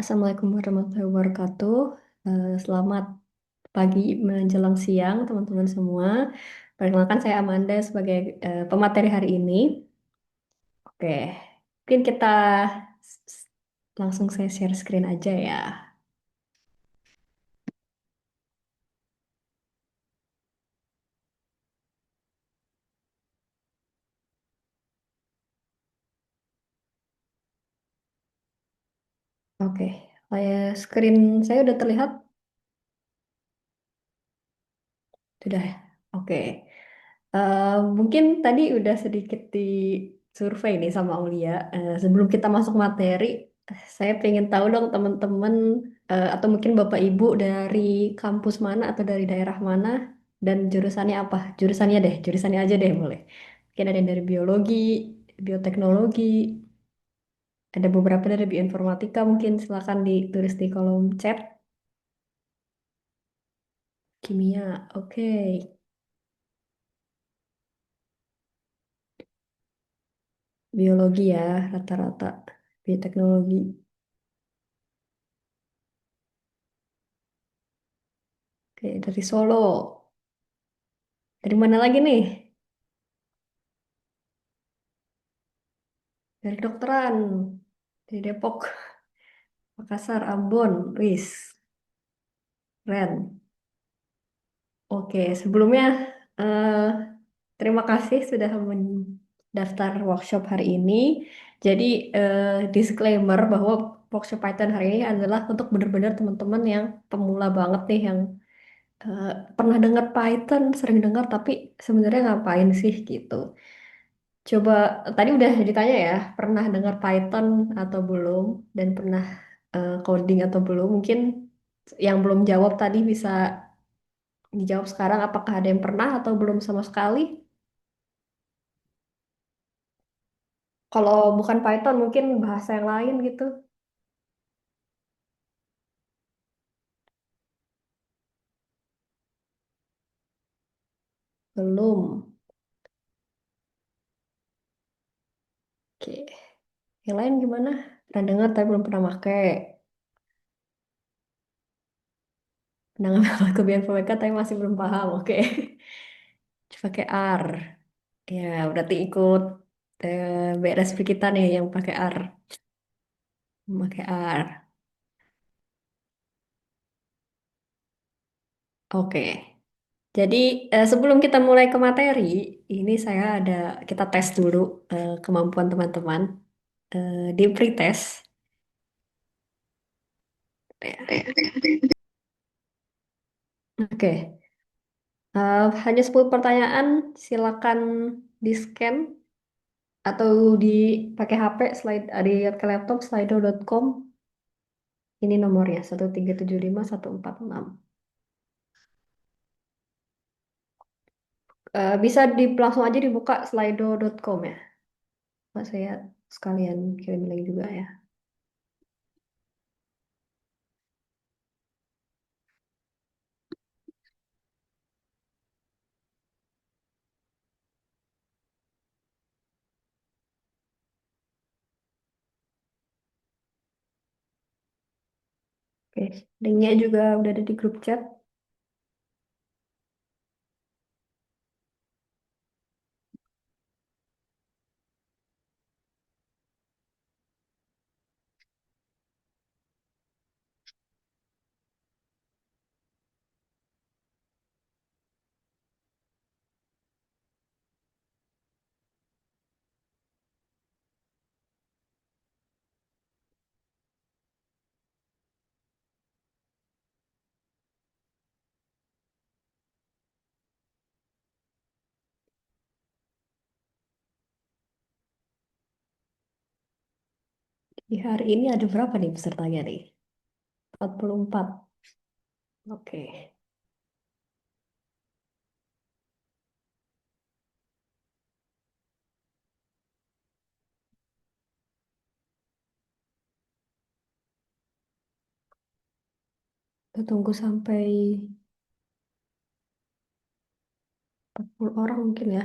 Assalamualaikum warahmatullahi wabarakatuh. Selamat pagi menjelang siang, teman-teman semua. Perkenalkan saya Amanda sebagai pemateri hari ini. Oke, mungkin kita s- s- langsung saya share screen aja ya. Oke, screen saya udah terlihat? Sudah ya? Oke. Mungkin tadi udah sedikit di survei nih sama Aulia. Sebelum kita masuk materi, saya pengen tahu dong teman-teman atau mungkin Bapak Ibu dari kampus mana atau dari daerah mana dan jurusannya apa? Jurusannya aja deh boleh. Mungkin ada yang dari biologi, bioteknologi, ada beberapa dari bioinformatika mungkin silakan ditulis di kolom chat. Kimia, oke. Biologi ya rata-rata. Bioteknologi. Oke, dari Solo. Dari mana lagi nih? Dari kedokteran. Dari Depok, Makassar, Ambon, Wis, Ren. Oke, sebelumnya eh, terima kasih sudah mendaftar workshop hari ini. Jadi disclaimer bahwa workshop Python hari ini adalah untuk benar-benar teman-teman yang pemula banget nih, yang eh, pernah dengar Python, sering dengar tapi sebenarnya ngapain sih gitu. Coba tadi udah ditanya ya, pernah dengar Python atau belum, dan pernah coding atau belum? Mungkin yang belum jawab tadi bisa dijawab sekarang, apakah ada yang pernah atau belum sama sekali? Kalau bukan Python, mungkin bahasa yang lain gitu. Belum. Oke. Yang lain gimana? Pernah dengar tapi belum pernah pakai. Pernah ngambil kebiasaan PMK tapi masih belum paham. Oke. Pakai R. Ya, berarti ikut BRSP kita nih yang pakai R. Pakai R. Oke. Jadi sebelum kita mulai ke materi, ini kita tes dulu kemampuan teman-teman di pretest. Oke, hanya 10 pertanyaan, silakan di-scan atau dipakai HP slide di ke laptop slido.com. Ini nomornya 1375146. Bisa langsung aja dibuka slido.com ya. Pak, saya sekalian kirim link juga ya. Oke, linknya juga udah ada di grup chat. Di hari ini ada berapa nih pesertanya nih? 44. Oke. Kita tunggu sampai 40 orang mungkin ya.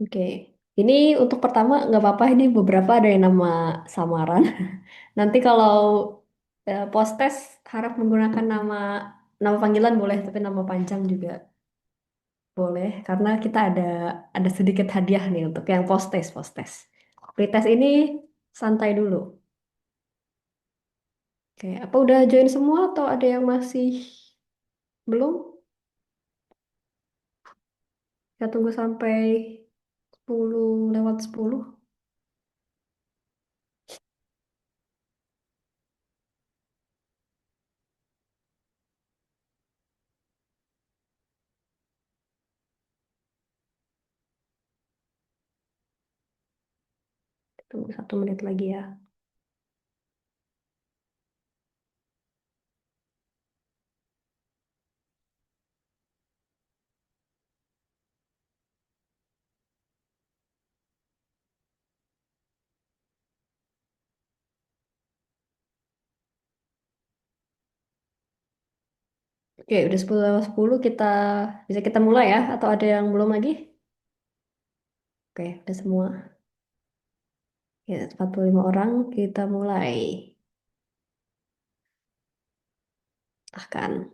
Oke. Ini untuk pertama nggak apa-apa, ini beberapa ada yang nama samaran. Nanti kalau post test harap menggunakan nama nama panggilan boleh, tapi nama panjang juga boleh karena kita ada sedikit hadiah nih untuk yang post test post test. Pretest ini santai dulu. Oke, apa udah join semua atau ada yang masih belum? Kita tunggu sampai 10 lewat 10. Tunggu 1 menit lagi ya. Oke, udah 10 lewat 10, bisa kita mulai ya? Atau ada yang belum lagi? Oke, udah semua. Ya, 45 orang, kita mulai. Akan.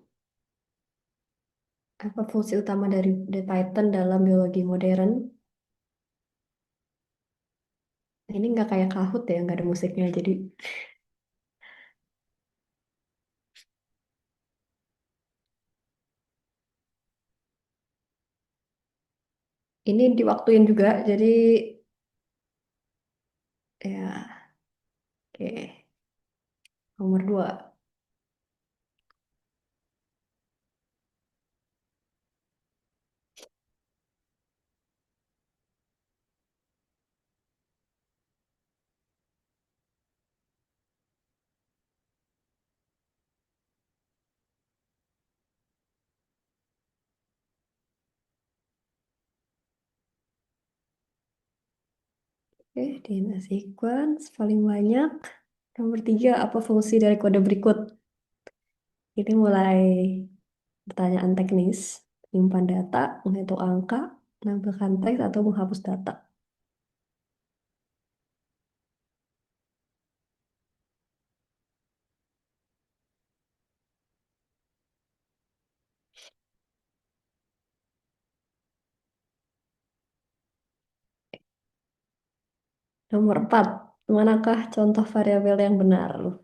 Apa fungsi utama dari Python dalam biologi modern? Ini nggak kayak Kahoot ya, nggak ada musiknya. Jadi ini diwaktuin juga. Jadi ya, oke. Nomor 2. Oke, DNA sequence paling banyak. Nomor 3, apa fungsi dari kode berikut? Ini mulai pertanyaan teknis. Menyimpan data, menghitung angka, menampilkan teks, atau menghapus data. Nomor 4, manakah contoh variabel yang benar?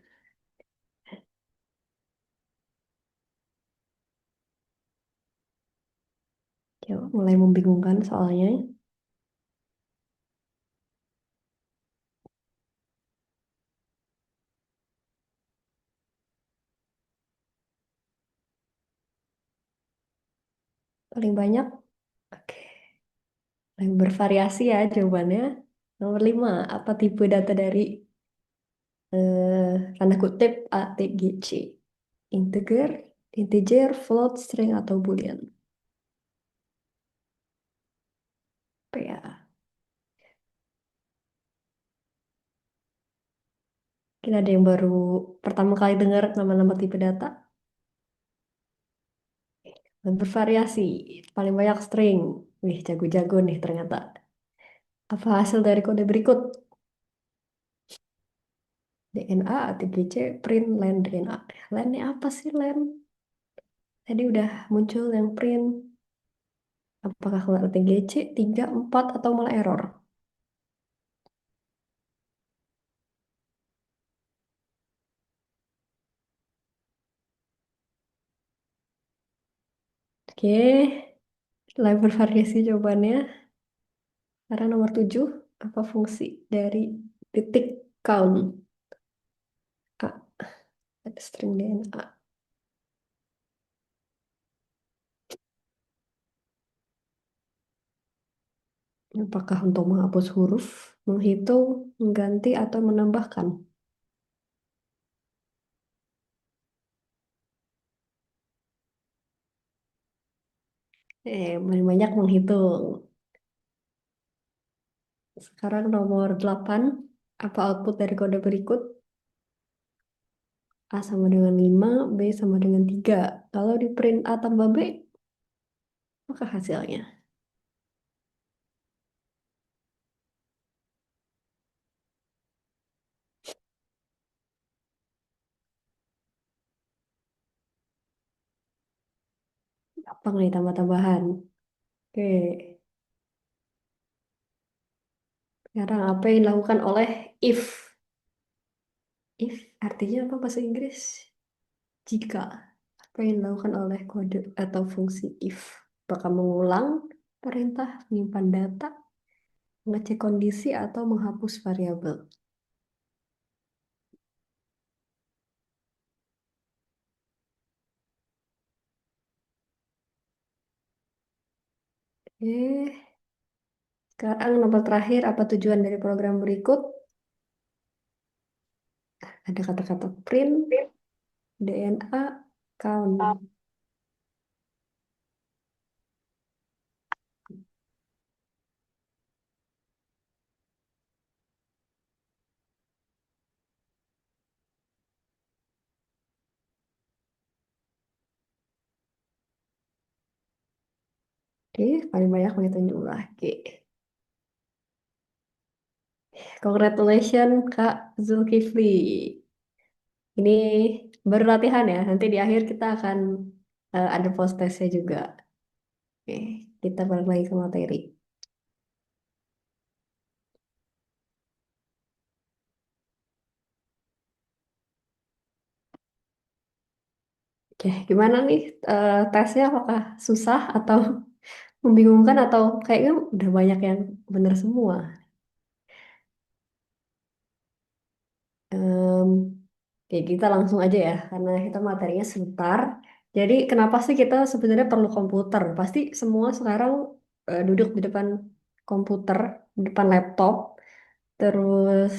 Coba mulai membingungkan soalnya. Paling banyak, oke. Paling bervariasi ya jawabannya. Nomor 5, apa tipe data dari tanda kutip ATGC? Integer, integer, float, string, atau boolean? PA. Mungkin ada yang baru pertama kali dengar nama-nama tipe data. Dan bervariasi, paling banyak string. Wih, jago-jago nih ternyata. Apa hasil dari kode berikut? DNA, ATGC, print, len, DNA. Len ini apa sih len? Tadi udah muncul yang print. Apakah keluar ATGC, 3, 4, atau malah error? Oke, selain bervariasi jawabannya. Karena nomor 7, apa fungsi dari titik count? A, ada string DNA. Apakah untuk menghapus huruf, menghitung, mengganti, atau menambahkan? Paling banyak menghitung. Sekarang nomor 8, apa output dari kode berikut? A sama dengan 5, B sama dengan 3. Kalau di print A tambah B, maka hasilnya. Apa nih tambah-tambahan? Oke, sekarang apa yang dilakukan oleh if? If artinya apa bahasa Inggris? Jika. Apa yang dilakukan oleh kode atau fungsi if? Apakah mengulang perintah, menyimpan data, mengecek kondisi, atau menghapus variabel? Sekarang nomor terakhir, apa tujuan dari program berikut? Ada kata-kata print, DNA, count. Oke, paling banyak menghitung jumlah. Oke. Congratulations, Kak Zulkifli. Ini baru latihan ya. Nanti di akhir kita akan ada post testnya juga. Oke, kita balik lagi ke materi. Oke, gimana nih tesnya? Apakah susah atau membingungkan atau kayaknya udah banyak yang bener semua? Em, Oke, kita langsung aja ya, karena kita materinya sebentar. Jadi, kenapa sih kita sebenarnya perlu komputer? Pasti semua sekarang duduk di depan komputer, di depan laptop, terus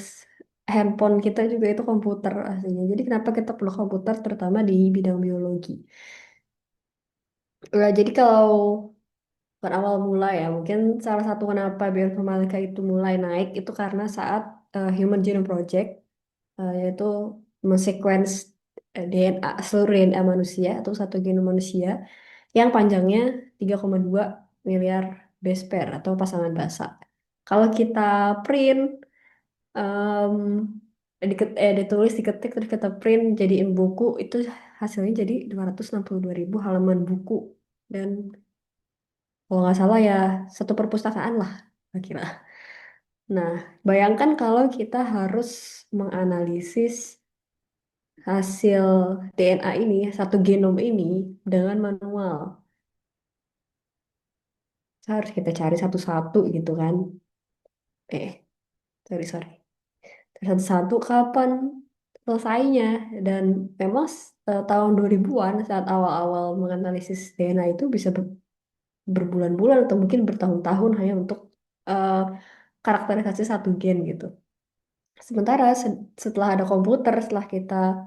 handphone kita juga itu komputer aslinya. Jadi, kenapa kita perlu komputer, terutama di bidang biologi? Jadi kalau bukan awal mula ya, mungkin salah satu kenapa bioinformatika itu mulai naik itu karena saat Human Genome Project yaitu mensequence DNA seluruh DNA manusia atau satu genom manusia yang panjangnya 3,2 miliar base pair atau pasangan basa. Kalau kita print, em, ditulis, diketik, terus kita print jadiin buku, itu hasilnya jadi 262.000 halaman buku. Dan kalau nggak salah ya satu perpustakaan lah, kira-kira. Nah, bayangkan kalau kita harus menganalisis hasil DNA ini, satu genom ini dengan manual. Harus kita cari satu-satu gitu kan. Sorry, sorry. Satu-satu kapan selesainya. Dan memang tahun 2000-an saat awal-awal menganalisis DNA itu bisa berbulan-bulan atau mungkin bertahun-tahun hanya untuk eh, karakterisasi satu gen gitu. Sementara setelah ada komputer, setelah kita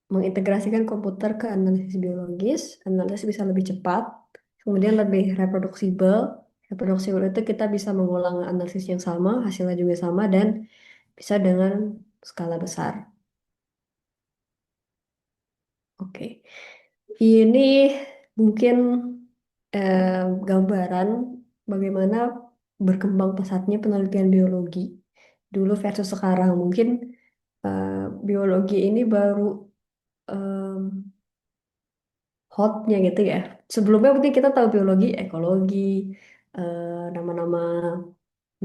mengintegrasikan komputer ke analisis biologis, analisis bisa lebih cepat, kemudian lebih reproduksibel. Reproduksibel itu kita bisa mengulang analisis yang sama, hasilnya juga sama, dan bisa dengan skala besar. Oke, ini mungkin eh, gambaran bagaimana berkembang pesatnya penelitian biologi dulu versus sekarang. Mungkin eh, biologi ini baru em, hotnya gitu ya. Sebelumnya mungkin kita tahu biologi, ekologi, nama-nama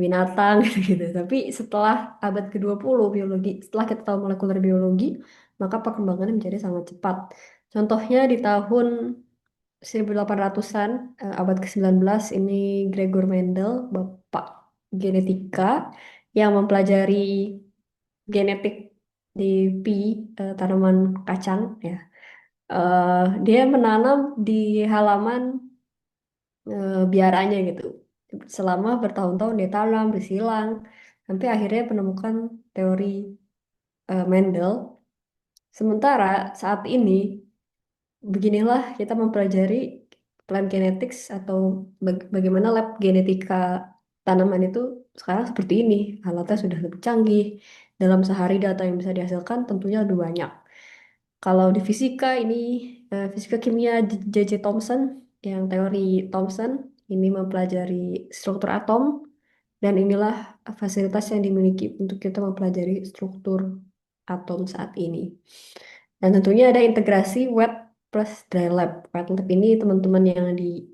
binatang gitu. Tapi setelah abad ke-20 biologi, setelah kita tahu molekuler biologi, maka perkembangannya menjadi sangat cepat. Contohnya di tahun 1800-an, abad ke-19 ini Gregor Mendel, bapak genetika yang mempelajari genetik di pea, tanaman kacang ya. Dia menanam di halaman biaranya gitu. Selama bertahun-tahun dia tanam, disilang, sampai akhirnya menemukan teori Mendel. Sementara saat ini, beginilah kita mempelajari plant genetics atau bagaimana lab genetika tanaman itu sekarang seperti ini. Alatnya sudah lebih canggih. Dalam sehari data yang bisa dihasilkan tentunya lebih banyak. Kalau di fisika ini fisika kimia J.J. Thomson yang teori Thomson ini mempelajari struktur atom dan inilah fasilitas yang dimiliki untuk kita mempelajari struktur atom saat ini. Dan tentunya ada integrasi web. plus dry lab. Wet lab ini teman-teman yang di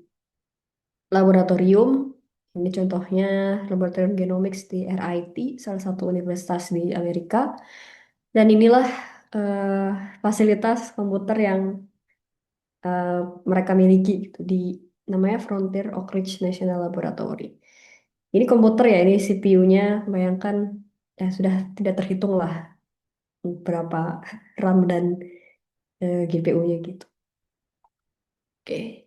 laboratorium. Ini contohnya Laboratorium Genomics di RIT, salah satu universitas di Amerika. Dan inilah eh, fasilitas komputer yang eh, mereka miliki gitu, di namanya Frontier Oak Ridge National Laboratory. Ini komputer ya, ini CPU-nya, bayangkan ya sudah tidak terhitung lah berapa RAM dan GPU-nya gitu. Oke.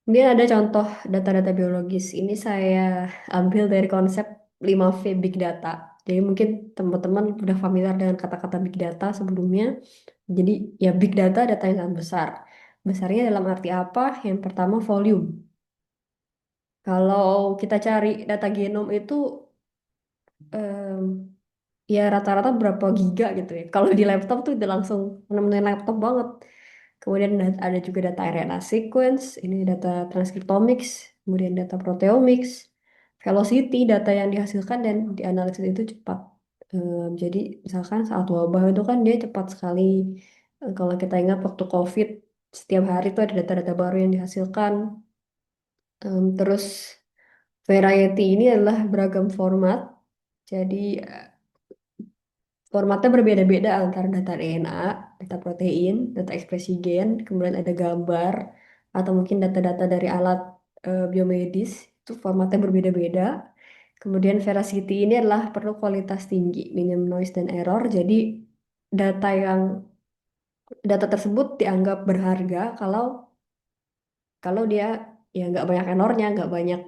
Kemudian ada contoh data-data biologis. Ini saya ambil dari konsep 5V Big Data. Jadi mungkin teman-teman udah familiar dengan kata-kata Big Data sebelumnya. Jadi ya Big Data, data yang sangat besar. Besarnya dalam arti apa? Yang pertama volume. Kalau kita cari data genom itu em, ya rata-rata berapa giga gitu ya. Kalau di laptop tuh udah langsung menemukan laptop banget. Kemudian ada juga data RNA sequence, ini data transcriptomics, kemudian data proteomics, velocity, data yang dihasilkan dan dianalisis itu cepat. Jadi misalkan saat wabah itu kan dia cepat sekali. Kalau kita ingat waktu COVID, setiap hari itu ada data-data baru yang dihasilkan. Terus variety ini adalah beragam format. Jadi formatnya berbeda-beda antara data DNA, data protein, data ekspresi gen, kemudian ada gambar, atau mungkin data-data dari alat biomedis, itu formatnya berbeda-beda. Kemudian veracity ini adalah perlu kualitas tinggi, minim noise dan error. Jadi data yang data tersebut dianggap berharga kalau kalau dia ya nggak banyak errornya, nggak banyak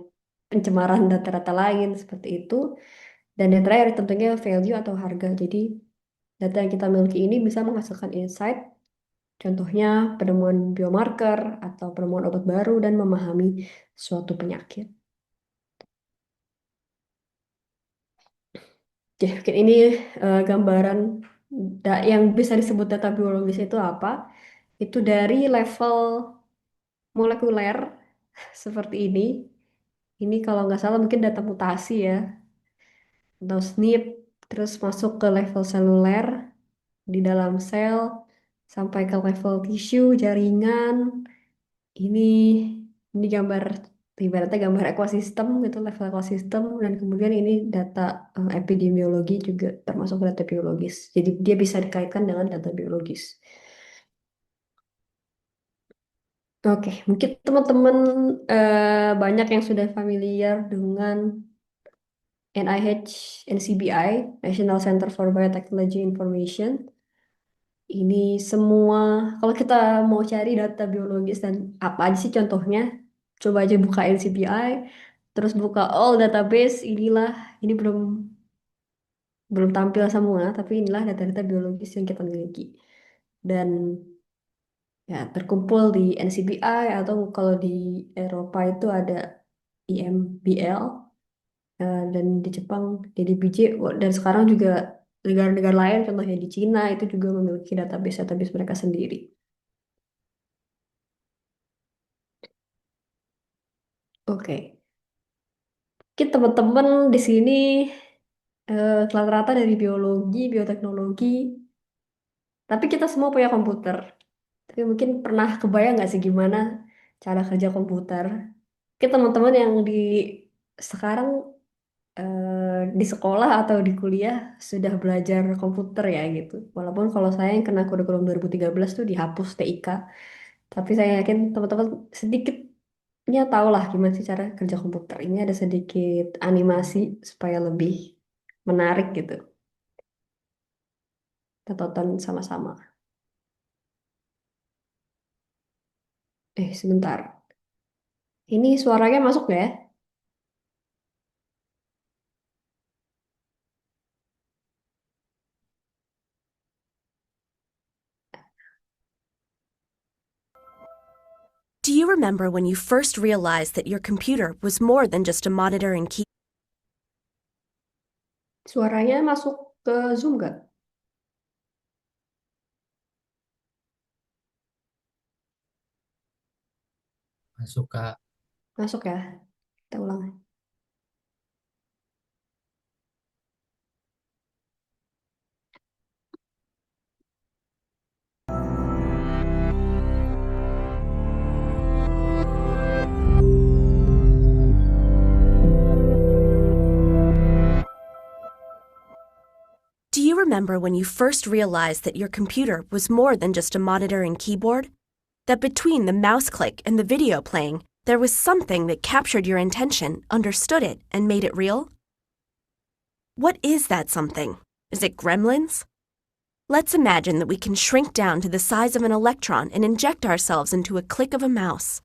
pencemaran data-data lain seperti itu. Dan yang terakhir tentunya value atau harga. Jadi data yang kita miliki ini bisa menghasilkan insight, contohnya penemuan biomarker atau penemuan obat baru dan memahami suatu penyakit. Oke, mungkin ini gambaran yang bisa disebut data biologis itu apa? Itu dari level molekuler seperti ini. Ini kalau nggak salah mungkin data mutasi ya, atau SNP, terus masuk ke level seluler di dalam sel, sampai ke level tisu, jaringan. Ini ini gambar ibaratnya gambar ekosistem gitu, level ekosistem, dan kemudian ini data epidemiologi juga termasuk data biologis. Jadi dia bisa dikaitkan dengan data biologis. Oke, mungkin teman-teman banyak yang sudah familiar dengan NIH, NCBI, National Center for Biotechnology Information. Ini semua, kalau kita mau cari data biologis dan apa aja sih contohnya, coba aja buka NCBI, terus buka all database, ini belum belum tampil semua, tapi inilah data-data biologis yang kita miliki. Dan ya terkumpul di NCBI atau kalau di Eropa itu ada IMBL, dan di Jepang DDBJ, dan sekarang juga negara-negara lain, contohnya di Cina itu juga memiliki database-database mereka sendiri. Oke. Kita teman-teman di sini rata-rata dari biologi, bioteknologi, tapi kita semua punya komputer. Tapi mungkin pernah kebayang nggak sih gimana cara kerja komputer? Kita teman-teman yang sekarang di sekolah atau di kuliah sudah belajar komputer ya gitu. Walaupun kalau saya yang kena kurikulum 2013 tuh dihapus TIK, tapi saya yakin teman-teman sedikitnya tahu lah gimana sih cara kerja komputer. Ini ada sedikit animasi supaya lebih menarik gitu. Kita tonton sama-sama. Sebentar. Ini suaranya masuk nggak ya? Do you remember when you first realized that your computer was more than just a monitor and key? Suaranya masuk ke Zoom nggak? Masuk Kak. Masuk ya? Kita ulang. remember when you first realized that your computer was more than just a monitor and keyboard? That between the mouse click and the video playing, there was something that captured your attention, understood it, and made it real? What is that something? Is it gremlins? Let's imagine that we can shrink down to the size of an electron and inject ourselves into a click of a mouse.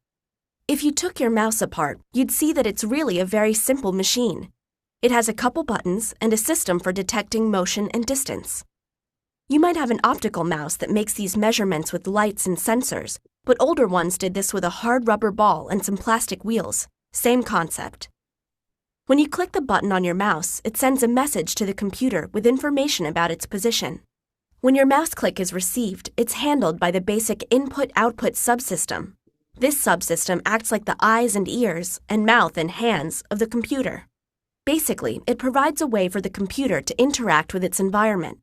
If you took your mouse apart, you'd see that it's really a very simple machine. It has a couple buttons and a system for detecting motion and distance. You might have an optical mouse that makes these measurements with lights and sensors, but older ones did this with a hard rubber ball and some plastic wheels. Same concept. When you click the button on your mouse, it sends a message to the computer with information about its position. When your mouse click is received, it's handled by the basic input-output subsystem. This subsystem acts like the eyes and ears and mouth and hands of the computer. Basically, it provides a way for the computer to interact with its environment.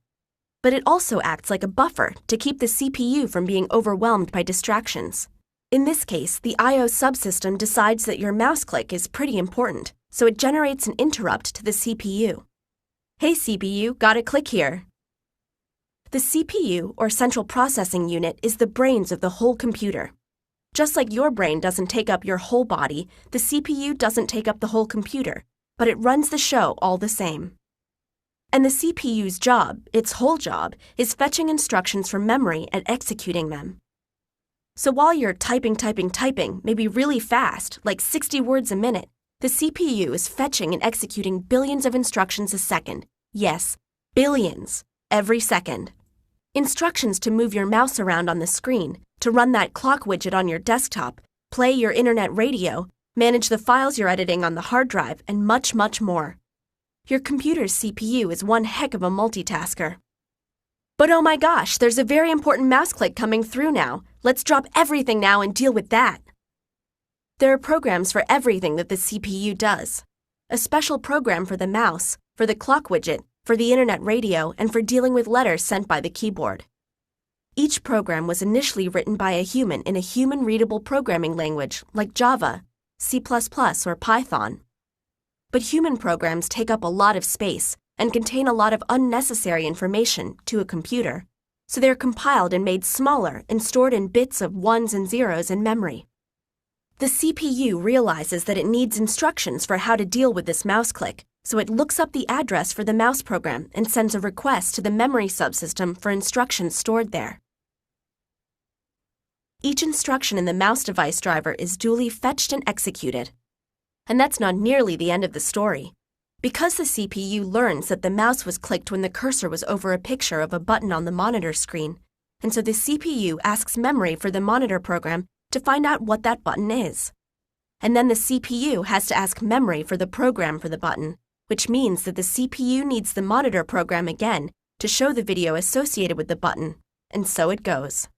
But it also acts like a buffer to keep the CPU from being overwhelmed by distractions. In this case, the I/O subsystem decides that your mouse click is pretty important, so it generates an interrupt to the CPU. Hey CPU, gotta click here. The CPU, or Central Processing Unit, is the brains of the whole computer. Just like your brain doesn't take up your whole body, the CPU doesn't take up the whole computer, but it runs the show all the same. And the CPU's job, its whole job, is fetching instructions from memory and executing them. So while you're typing, maybe really fast, like 60 words a minute, the CPU is fetching and executing billions of instructions a second. Yes, billions, every second. Instructions to move your mouse around on the screen, to run that clock widget on your desktop, play your internet radio, manage the files you're editing on the hard drive, and much, much more. Your computer's CPU is one heck of a multitasker. But oh my gosh, there's a very important mouse click coming through now. Let's drop everything now and deal with that. There are programs for everything that the CPU does. A special program for the mouse, for the clock widget, for the internet radio, and for dealing with letters sent by the keyboard. Each program was initially written by a human in a human-readable programming language like Java, C++, or Python. But human programs take up a lot of space and contain a lot of unnecessary information to a computer, so they're compiled and made smaller and stored in bits of ones and zeros in memory. The CPU realizes that it needs instructions for how to deal with this mouse click, so it looks up the address for the mouse program and sends a request to the memory subsystem for instructions stored there. Each instruction in the mouse device driver is duly fetched and executed. And that's not nearly the end of the story. Because the CPU learns that the mouse was clicked when the cursor was over a picture of a button on the monitor screen, and so the CPU asks memory for the monitor program to find out what that button is. And then the CPU has to ask memory for the program for the button, which means that the CPU needs the monitor program again to show the video associated with the button, and so it goes.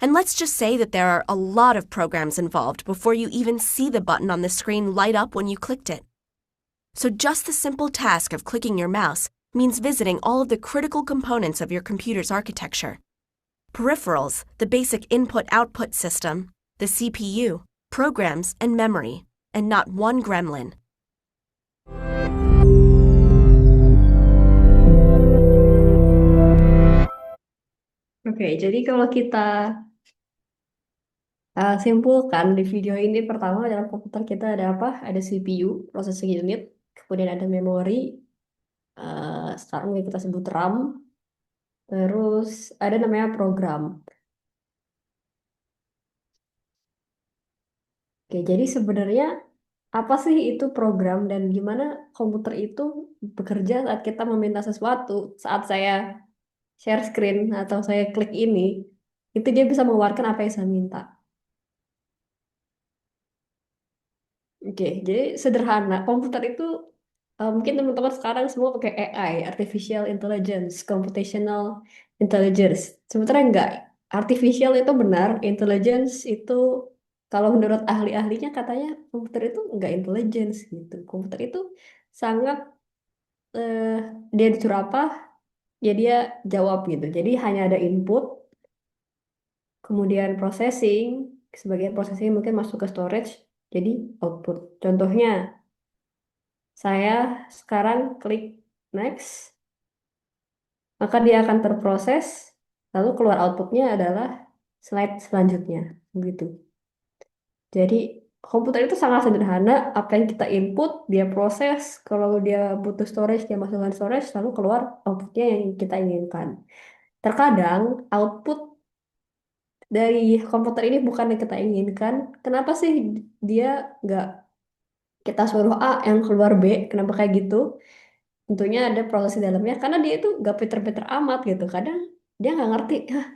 And let's just say that there are a lot of programs involved before you even see the button on the screen light up when you clicked it. So just the simple task of clicking your mouse means visiting all of the critical components of your computer's architecture. Peripherals, the basic input-output system, the CPU, programs, and memory, and not one gremlin. Oke, jadi kalau kita simpulkan di video ini, pertama dalam komputer kita ada apa? Ada CPU, processing unit, kemudian ada memori, sekarang kita sebut RAM, terus ada namanya program. Oke, jadi sebenarnya apa sih itu program dan gimana komputer itu bekerja saat kita meminta sesuatu? Saat saya share screen atau saya klik ini, itu dia bisa mengeluarkan apa yang saya minta. Oke, jadi sederhana. Komputer itu mungkin teman-teman sekarang semua pakai AI, Artificial Intelligence, Computational Intelligence. Sebenarnya enggak. Artificial itu benar, intelligence itu kalau menurut ahli-ahlinya katanya komputer itu enggak intelligence gitu. Komputer itu sangat eh, dia disuruh apa, ya dia jawab gitu. Jadi hanya ada input, kemudian processing, sebagian processing mungkin masuk ke storage, jadi output. Contohnya, saya sekarang klik next, maka dia akan terproses, lalu keluar outputnya adalah slide selanjutnya, begitu. Jadi komputer itu sangat sederhana, apa yang kita input, dia proses, kalau dia butuh storage, dia masukkan storage, lalu keluar outputnya yang kita inginkan. Terkadang output dari komputer ini bukan yang kita inginkan. Kenapa sih dia nggak kita suruh A yang keluar B? Kenapa kayak gitu? Tentunya ada proses di dalamnya, karena dia itu nggak pinter-pinter amat gitu. Kadang dia nggak ngerti, "Hah,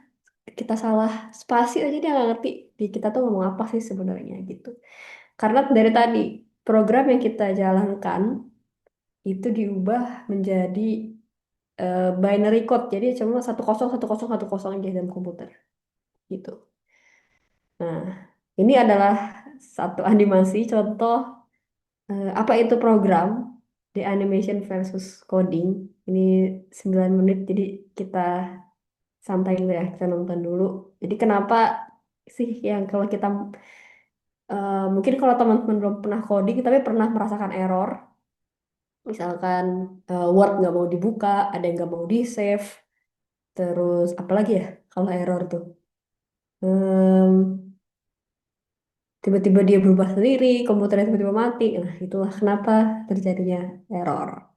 kita salah spasi aja dia nggak ngerti di kita tuh ngomong apa sih sebenarnya gitu." Karena dari tadi program yang kita jalankan itu diubah menjadi binary code, jadi cuma 10 10 10 10 aja dalam komputer gitu. Nah, ini adalah satu animasi contoh apa itu program di animation versus coding. Ini 9 menit, jadi kita santai dulu ya, kita nonton dulu. Jadi kenapa sih yang kalau kita mungkin kalau teman-teman belum pernah coding tapi pernah merasakan error, misalkan Word nggak mau dibuka, ada yang nggak mau di save, terus apalagi ya kalau error tuh. Em, Tiba-tiba dia berubah sendiri, komputernya tiba-tiba mati. Nah, itulah kenapa terjadinya error.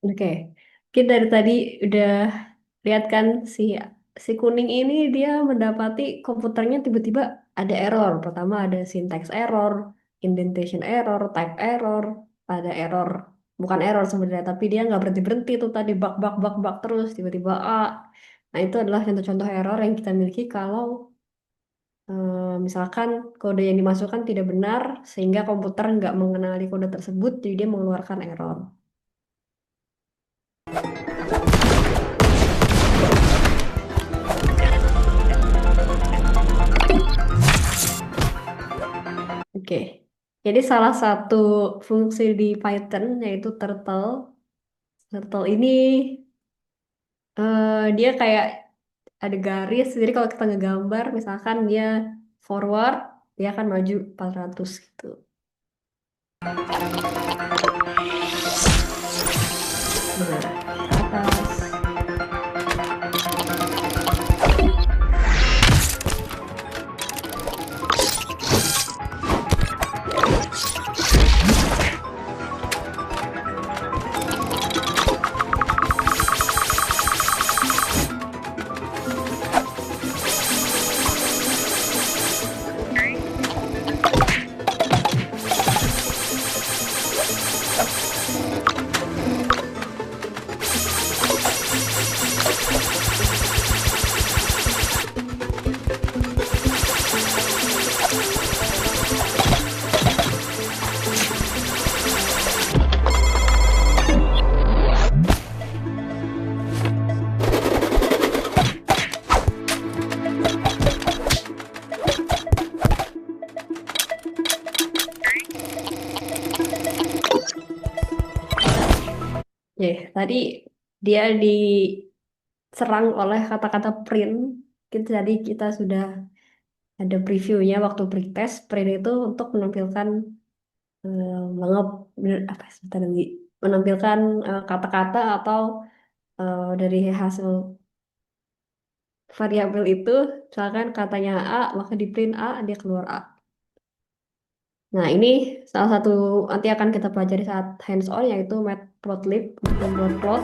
Oke, kita dari tadi udah lihat kan si si kuning ini dia mendapati komputernya tiba-tiba ada error. Pertama ada syntax error, indentation error, type error, ada error. Bukan error sebenarnya, tapi dia nggak berhenti-berhenti tuh tadi bug terus tiba-tiba A. Nah, itu adalah contoh-contoh error yang kita miliki kalau misalkan kode yang dimasukkan tidak benar sehingga komputer nggak mengenali kode tersebut, jadi dia mengeluarkan error. Oke, jadi salah satu fungsi di Python yaitu turtle. Turtle ini dia kayak ada garis. Jadi kalau kita ngegambar, misalkan dia forward, dia akan maju 400 gitu. Nah, atas. Ya, tadi dia diserang oleh kata-kata print. Jadi kita sudah ada previewnya waktu pretest. Print itu untuk menampilkan mengep apa sebentar lagi menampilkan kata-kata atau dari hasil variabel itu, misalkan katanya A, maka di print A, dia keluar A. Nah, ini salah satu nanti akan kita pelajari saat hands on, yaitu matplotlib untuk membuat plot.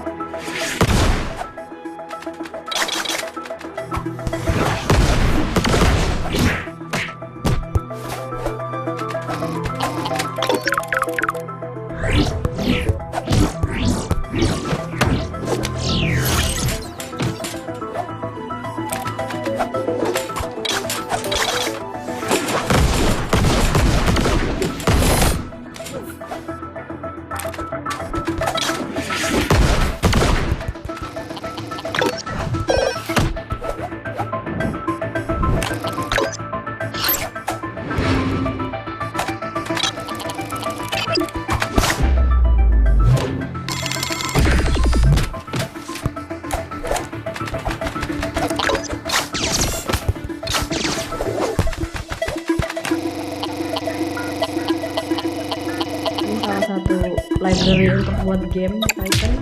Ini salah satu library untuk buat game Python.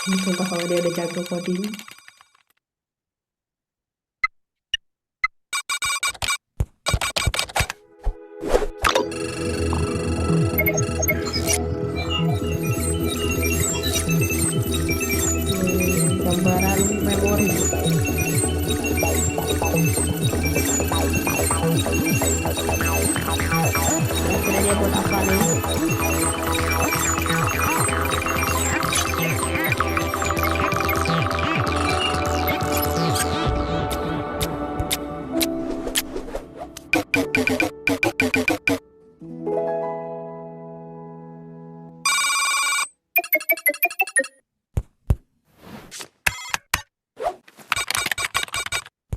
Ini contoh kalau dia udah jago coding. Gambaran memori. Kira-kira dia buat apa nih?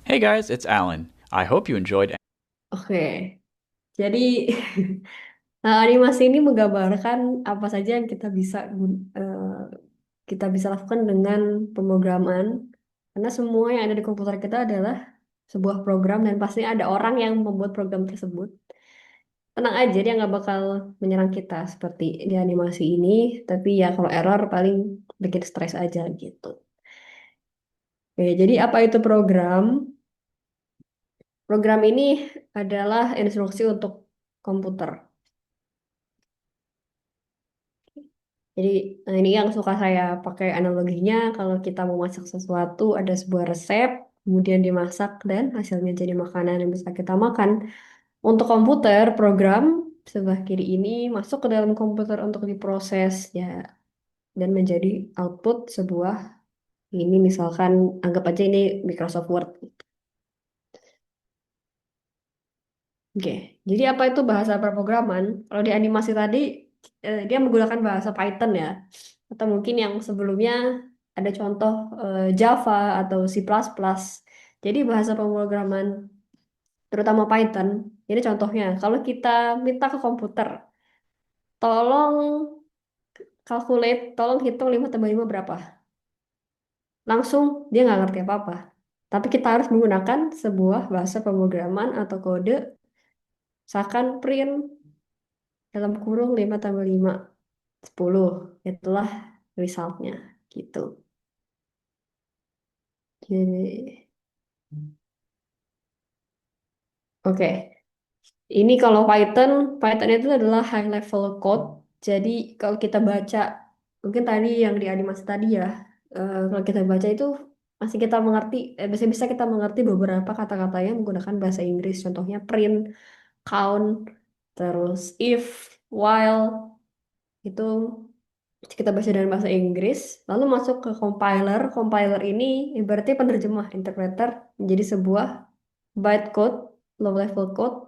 Hey guys, it's Alan. I hope you enjoyed. Oke, jadi animasi ini menggambarkan apa saja yang kita bisa lakukan dengan pemrograman. Karena semua yang ada di komputer kita adalah sebuah program dan pasti ada orang yang membuat program tersebut. Tenang aja, dia nggak bakal menyerang kita seperti di animasi ini. Tapi ya kalau error paling bikin stres aja gitu. Oke, jadi apa itu program? Program ini adalah instruksi untuk komputer. Jadi ini yang suka saya pakai analoginya kalau kita mau masak sesuatu ada sebuah resep kemudian dimasak dan hasilnya jadi makanan yang bisa kita makan. Untuk komputer program sebelah kiri ini masuk ke dalam komputer untuk diproses ya dan menjadi output sebuah ini misalkan anggap aja ini Microsoft Word. Oke, jadi apa itu bahasa pemrograman? Kalau di animasi tadi dia menggunakan bahasa Python ya, atau mungkin yang sebelumnya ada contoh Java atau C++. Jadi bahasa pemrograman terutama Python, ini contohnya. Kalau kita minta ke komputer, tolong tolong hitung 5 tambah 5 berapa? Langsung dia nggak ngerti apa-apa. Tapi kita harus menggunakan sebuah bahasa pemrograman atau kode, misalkan print dalam kurung 5 tambah 5 10. Itulah resultnya gitu. Jadi, oke. Ini kalau Python itu adalah high level code. Jadi kalau kita baca, mungkin tadi yang di animasi tadi ya, kalau kita baca itu masih kita mengerti, bisa kita mengerti beberapa kata-katanya menggunakan bahasa Inggris. Contohnya print, count, terus if, while, itu kita baca dalam bahasa Inggris, lalu masuk ke compiler. Compiler ini berarti penerjemah, interpreter menjadi sebuah bytecode, low level code.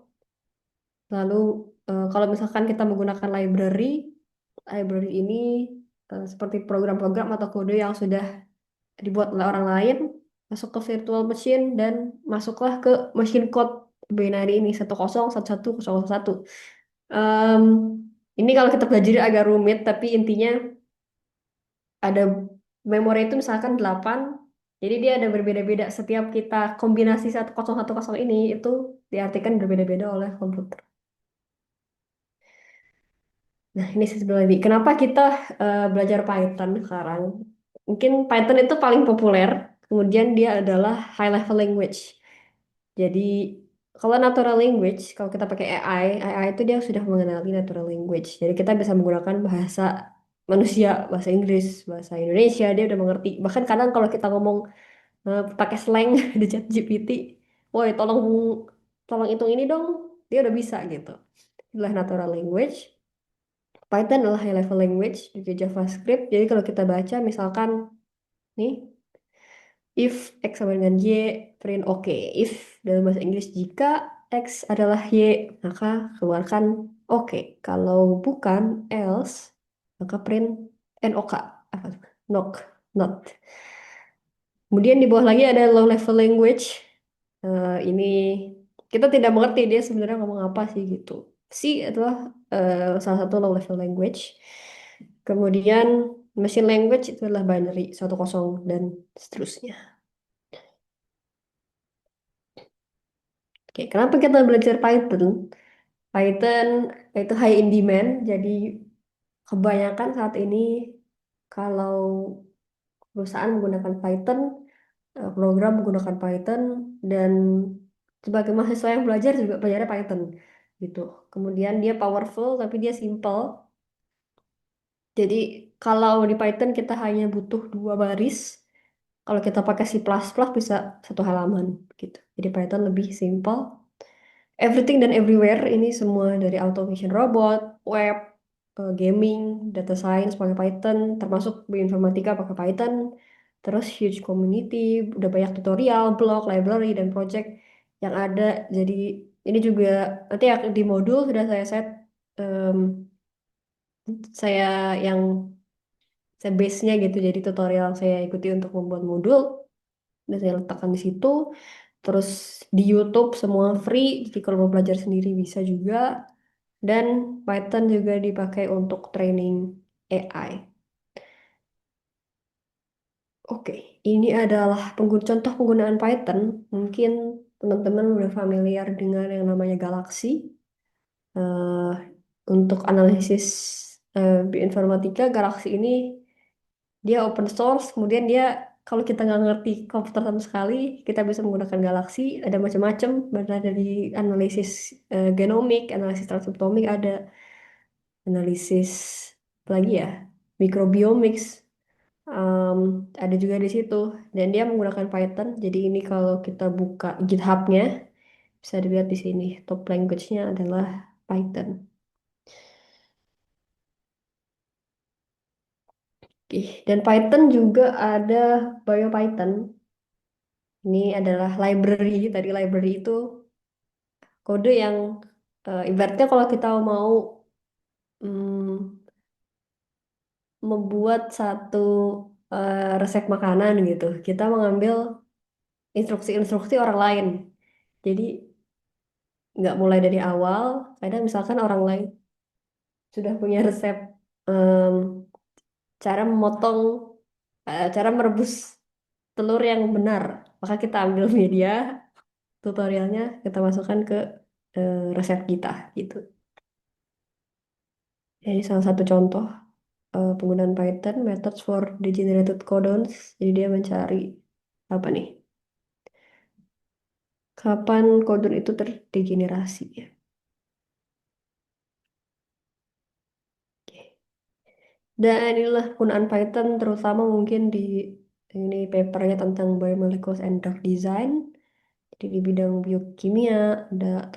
Lalu kalau misalkan kita menggunakan library ini seperti program-program atau kode yang sudah dibuat oleh orang lain, masuk ke virtual machine dan masuklah ke machine code binary ini 10 11 11 satu. Em, ini kalau kita pelajari agak rumit, tapi intinya ada memori itu misalkan 8, jadi dia ada berbeda-beda. Setiap kita kombinasi 10 11 10 ini itu diartikan berbeda-beda oleh komputer. Nah, ini sih sebenarnya kenapa kita belajar Python sekarang. Mungkin Python itu paling populer, kemudian dia adalah high level language. Jadi kalau natural language, kalau kita pakai AI itu dia sudah mengenali natural language. Jadi kita bisa menggunakan bahasa manusia, bahasa Inggris, bahasa Indonesia, dia udah mengerti. Bahkan kadang kalau kita ngomong pakai slang di chat GPT, woi tolong tolong hitung ini dong, dia udah bisa gitu. Itulah natural language. Python adalah high level language, juga JavaScript. Jadi kalau kita baca misalkan nih, if X sama dengan Y, print oke. If dalam bahasa Inggris jika X adalah Y, maka keluarkan oke. Kalau bukan, else, maka print NOK. Apa tuh? Not. Not. Kemudian di bawah lagi ada low level language. Ini kita tidak mengerti dia sebenarnya ngomong apa sih gitu. C adalah salah satu low level language. Kemudian machine language itu adalah binary 1 0 dan seterusnya. Oke, kenapa kita belajar Python? Python itu high in demand, jadi kebanyakan saat ini kalau perusahaan menggunakan Python, program menggunakan Python, dan sebagai mahasiswa yang belajar juga belajarnya Python gitu. Kemudian dia powerful tapi dia simple. Jadi kalau di Python kita hanya butuh 2 baris, kalau kita pakai C++ bisa 1 halaman gitu. Jadi Python lebih simple. Everything dan everywhere ini semua dari automation robot, web, gaming, data science pakai Python, termasuk bioinformatika pakai Python. Terus huge community, udah banyak tutorial, blog, library, dan project yang ada. Jadi ini juga nanti di modul sudah saya set, em, saya yang saya base-nya gitu. Jadi tutorial saya ikuti untuk membuat modul dan saya letakkan di situ. Terus di YouTube semua free, jadi kalau mau belajar sendiri bisa juga. Dan Python juga dipakai untuk training AI. Oke, ini adalah contoh penggunaan Python. Mungkin teman-teman udah familiar dengan yang namanya Galaxy. Eh, untuk analisis bioinformatika, Galaxy ini dia open source. Kemudian dia kalau kita nggak ngerti komputer sama sekali, kita bisa menggunakan Galaxy. Ada macam-macam, dari analisis genomik, analisis transkriptomik, ada analisis apa lagi ya, microbiomics. Em, ada juga di situ dan dia menggunakan Python. Jadi ini kalau kita buka GitHub-nya bisa dilihat di sini top language-nya adalah Python. Oke, dan Python juga ada BioPython. Ini adalah library. Tadi library itu kode yang ibaratnya kalau kita mau mm, membuat satu resep makanan gitu, kita mengambil instruksi-instruksi orang lain. Jadi nggak mulai dari awal. Kadang misalkan orang lain sudah punya resep, em, cara memotong, cara merebus telur yang benar, maka kita ambil media tutorialnya, kita masukkan ke resep kita gitu. Jadi salah satu contoh penggunaan Python, methods for degenerated codons. Jadi dia mencari apa nih? Kapan kodon itu terdegenerasi ya? Oke. Dan inilah penggunaan Python terutama mungkin di ini papernya tentang biomolecules and drug design. Jadi di bidang biokimia ada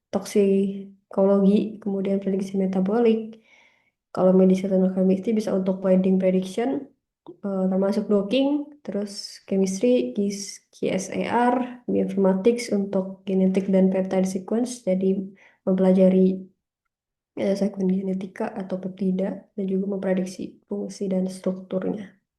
toksikologi, kemudian prediksi metabolik. Kalau medicinal chemistry bisa untuk binding prediction, termasuk docking, terus chemistry, QSAR, bioinformatics untuk genetik dan peptide sequence, jadi mempelajari sekuen genetika atau peptida dan juga memprediksi fungsi dan strukturnya.